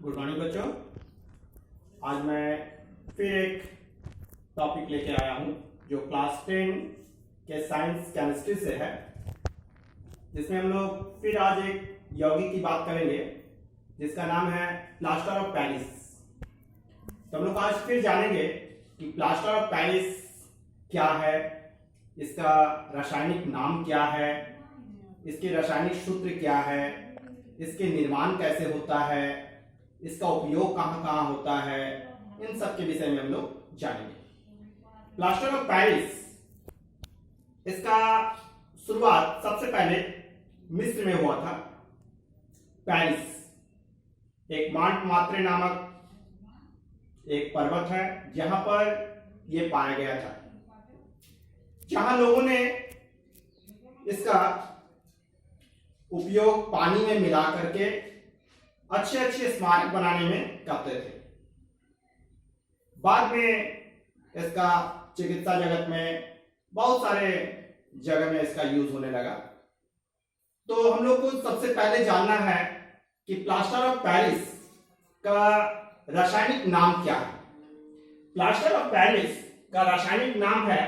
Good morning बच्चों। आज मैं फिर एक टॉपिक लेके आया हूं जो क्लास 10 के साइंस केमिस्ट्री से है, जिसमें हम लोग फिर आज एक यौगिक की बात करेंगे जिसका नाम है प्लास्टर ऑफ पेरिस। तो हम लोग आज फिर जानेंगे कि प्लास्टर ऑफ पेरिस क्या है, इसका रासायनिक नाम क्या है, इसके रासायनिक सूत्र क्या है, इसके निर्माण कैसे होता है, इसका उपयोग कहां कहां होता है, इन सब के विषय में हम लोग जानेंगे। प्लास्टर ऑफ पेरिस, इसका शुरुआत सबसे पहले मिस्र में हुआ था। पेरिस एक मार्टमात्रे नामक एक पर्वत है जहां पर यह पाया गया था, जहां लोगों ने इसका उपयोग पानी में मिला करके अच्छे अच्छे स्मारक बनाने में करते थे। बाद में इसका चिकित्सा जगत में बहुत सारे जगह में इसका यूज होने लगा। तो हम लोग को सबसे पहले जानना है कि प्लास्टर ऑफ पेरिस का रासायनिक नाम क्या है। प्लास्टर ऑफ पेरिस का रासायनिक नाम है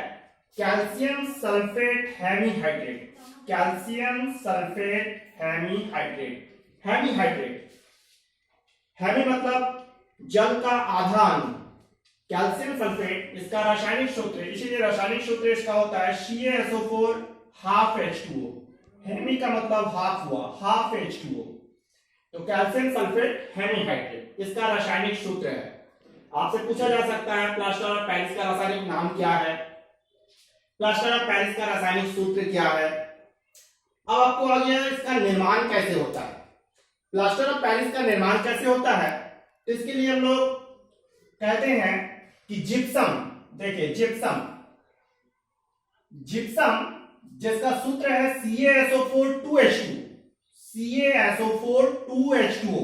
calcium sulphate hemihydrate. Calcium sulphate hemihydrate. Hemihydrate, hemi मतलब जल का आधान। कैल्शियम सल्फेट इसका रासायनिक सूत्र, इसीलिए रासायनिक सूत्र इसका होता है CaSO4 हाफ H2O। हेमी का मतलब हाफ हुआ, हाफ H2O। तो कैल्शियम सल्फेट हेमीहाइड्रेट इसका रासायनिक सूत्र है। आपसे पूछा जा सकता है प्लास्टर ऑफ पेरिस का रासायनिक नाम क्या है, प्लास्टर ऑफ पेरिस का रासायनिक सूत्र क्या है। अब आपको आ गया इसका निर्माण कैसे होता है। प्लास्टर ऑफ पेरिस का निर्माण कैसे होता है, तो इसके लिए हम लोग कहते हैं कि जिप्सम, देखिए जिप्सम, जिप्सम जिसका सूत्र है CaSO4 2H2। CaSO4 2H2O,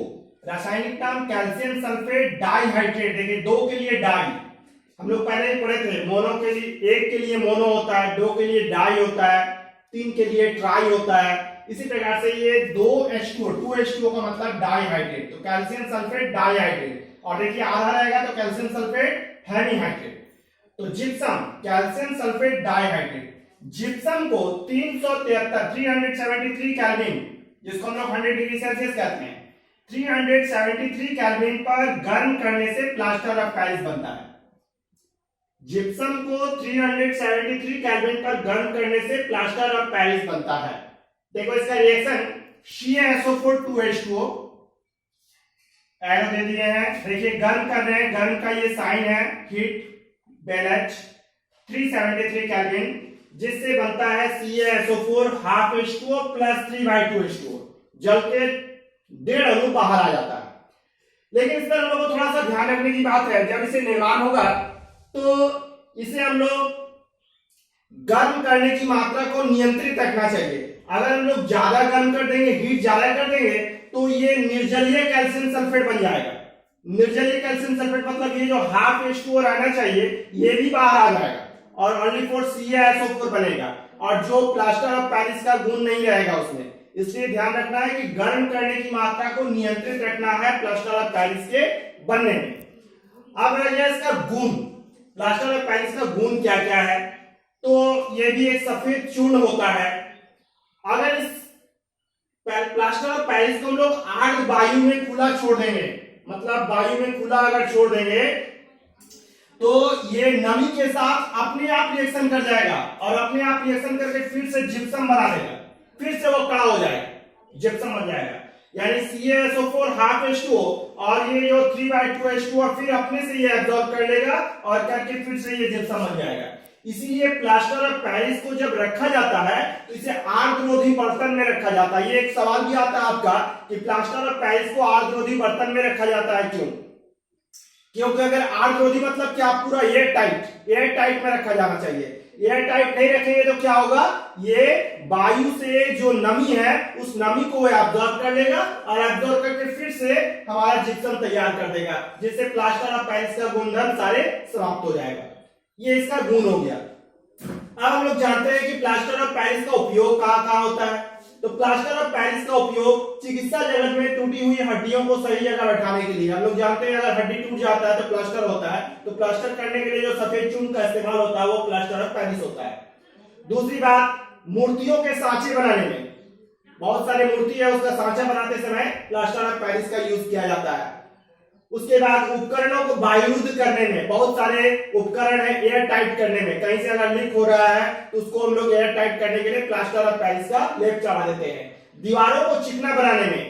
रासायनिक नाम कैल्शियम सल्फेट डाइहाइड्रेट। देखिए दो के लिए डाई, हम लोग पहले ही पढ़े थे। मोनो के लिए, एक के लिए मोनो होता है, दो के लिए डाई होता है, तीन के लिए ट्राई होता है। इसी प्रकार से ये 2H2O, 2H2O का मतलब डाइहाइड्रेट, तो कैल्शियम सल्फेट डाइहाइड्रेट। और देखिए आधा रहेगा तो कैल्शियम सल्फेट हेमीहाइड्रेट। तो gypsum calcium sulphate dihydrate, gypsum को 373 केल्विन, जिसको हम लोग 100 डिग्री सेल्सियस कहते हैं, 373 केल्विन पर गर्म करने से प्लास्टर ऑफ पेरिस बनता है। जिप्सम को 373 केल्विन पर गर्म करने से प्लास्टर ऑफ पेरिस बनता है। देखो इसका रिएक्शन CaSO4 2H2O, एरो दे दिए हैं। देखिए गर्म कर रहे हैं, गर्म का ये साइन है हीट बेलेज 373 केल्विन, जिससे बनता है CaSO4 half H2O plus 3/2H2O। जल के 1.5 अणु बाहर आ जाता है। लेकिन इस पर हम लोग को थोड़ा सा ध्यान रखने की बात है, जब इसे निर्माण होगा तो इसे हम लोग गर्म करने की मात्रा को नियंत्रित रखना चाहिए। अगर हम लोग ज्यादा गर्म कर देंगे, हीट ज्यादा कर देंगे, तो ये निर्जलीय कैल्शियम सल्फेट बन जाएगा। निर्जलीय कैल्शियम सल्फेट मतलब ये जो हाफ H2O रहना चाहिए ये भी बाहर आ जाएगा और ओनली फॉर CaSO4 बनेगा, और जो प्लास्टर ऑफ पेरिस का गुण नहीं रहेगा उसमें। इसलिए ध्यान रखना है कि गर्म करने की मात्रा को नियंत्रित रखना है प्लास्टर ऑफ पेरिस के बनने में। अब रह गया इसका गुण, प्लास्टर ऑफ पेरिस का गुण क्या क्या है। तो ये भी एक सफेद चूर्ण होता है। अगर इस प्लास्टर ऑफ पेरिस को लोग आर्द्र वायु में खुला छोड़ देंगे, मतलब वायु में खुला अगर छोड़ देंगे तो ये नमी के साथ अपने आप रिएक्शन कर जाएगा, और अपने आप रिएक्शन करके फिर से जिप्सम बना देगा, फिर से वो कड़ा हो जाएगा, जिप्सम बन जाएगा। यानी CaSO4 हाफ H2O और ये जो 3/2H2O फिर अपने से ये एब्जॉर्ब कर लेगा और करके फिर से ये जिप्सम बन जाएगा। इसीलिए प्लास्टर ऑफ पेरिस को जब रखा जाता है तो इसे आर्द्ररोधी बर्तन में रखा जाता है। ये एक सवाल भी आता है आपका कि प्लास्टर ऑफ पेरिस को आर्द्ररोधी बर्तन में रखा जाता है क्यों? क्योंकि अगर आर्द्ररोधी मतलब क्या, पूरा एयर टाइट में रखा जाना चाहिए। एयर टाइट नहीं रखेंगे तो क्या होगा, ये वायु से जो नमी है उस नमी को एब्जॉर्ब कर लेगा और एब्जॉर्ब करके फिर से हमारा जिप्सम तैयार कर देगा, जिससे प्लास्टर ऑफ पेरिस का गुणधर्म सारे समाप्त हो जाएगा। ये इसका गुण हो गया। अब हम लोग जानते हैं कि प्लास्टर ऑफ पेरिस का उपयोग कहां कहां होता है। तो प्लास्टर ऑफ पेरिस का उपयोग चिकित्सा जगत में टूटी हुई हड्डियों को सही जगह बैठाने के लिए, हम लोग जानते हैं अगर हड्डी टूट जाता है तो प्लास्टर होता है, तो प्लास्टर करने के लिए जो सफेद चून का इस्तेमाल होता है वो प्लास्टर ऑफ पेरिस होता है। दूसरी बात, मूर्तियों के सांचे बनाने में, बहुत सारे मूर्ति है उसका सांचा बनाते समय प्लास्टर ऑफ पेरिस का यूज किया जाता है। उसके बाद उपकरणों को वायुरुद्ध करने में, बहुत सारे उपकरण है एयर टाइट करने में, कहीं से अगर लीक हो रहा है तो उसको हम लोग एयर टाइट करने के लिए प्लास्टर ऑफ पेरिस का लेप चढ़ा देते हैं। दीवारों को चिकना बनाने में,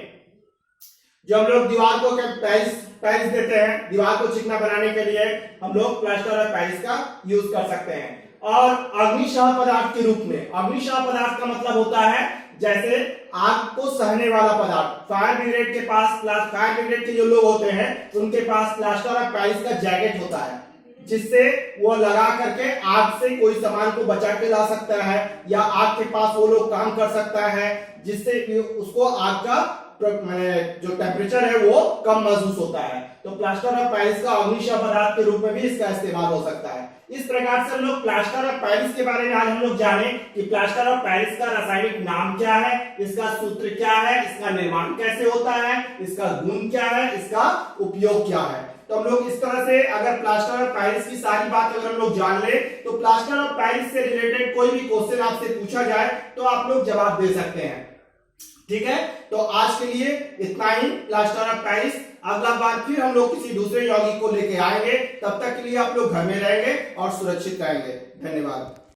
जो हम लोग दीवार को पेरिस देते हैं, दीवार को चिकना बनाने के लिए हम लोग प्लास्टर ऑफ पेरिस का यूज कर सकते हैं। और अग्निशह पदार्थ के रूप में, अग्निशह पदार्थ का मतलब होता है जैसे आग को सहने वाला पदार्थ, फायर ब्रिगेड के पास, फायर ब्रिगेड के जो लोग होते हैं उनके पास प्लास्टर ऑफ पेरिस का जैकेट होता है, जिससे वो लगा करके आग से कोई सामान को बचा के ला सकता है, या आग के पास वो लोग काम कर सकता है, जिससे उसको आग का जो टेम्परेचर है वो कम महसूस होता है। तो प्लास्टर ऑफ पेरिस का अग्निशह पदार्थ के रूप में भी इसका इस्तेमाल हो सकता है। इस प्रकार से हम लोग प्लास्टर ऑफ पेरिस के बारे में आज हम लोग जाने कि प्लास्टर ऑफ पेरिस का रासायनिक नाम क्या है, इसका सूत्र क्या है, इसका निर्माण कैसे होता है, इसका गुण क्या है, इसका उपयोग क्या है। तो हम लोग इस तरह से अगर प्लास्टर ऑफ पेरिस की सारी बात अगर हम लोग जान ले तो प्लास्टर ऑफ पेरिस से रिलेटेड कोई भी क्वेश्चन आपसे पूछा जाए तो आप लोग जवाब दे सकते हैं। ठीक है, तो आज के लिए इतना ही प्लास्टर ऑफ पेरिस। अगला बार फिर हम लोग किसी दूसरे यौगिक को लेके आएंगे, तब तक के लिए आप लोग घर में रहेंगे और सुरक्षित रहेंगे। धन्यवाद।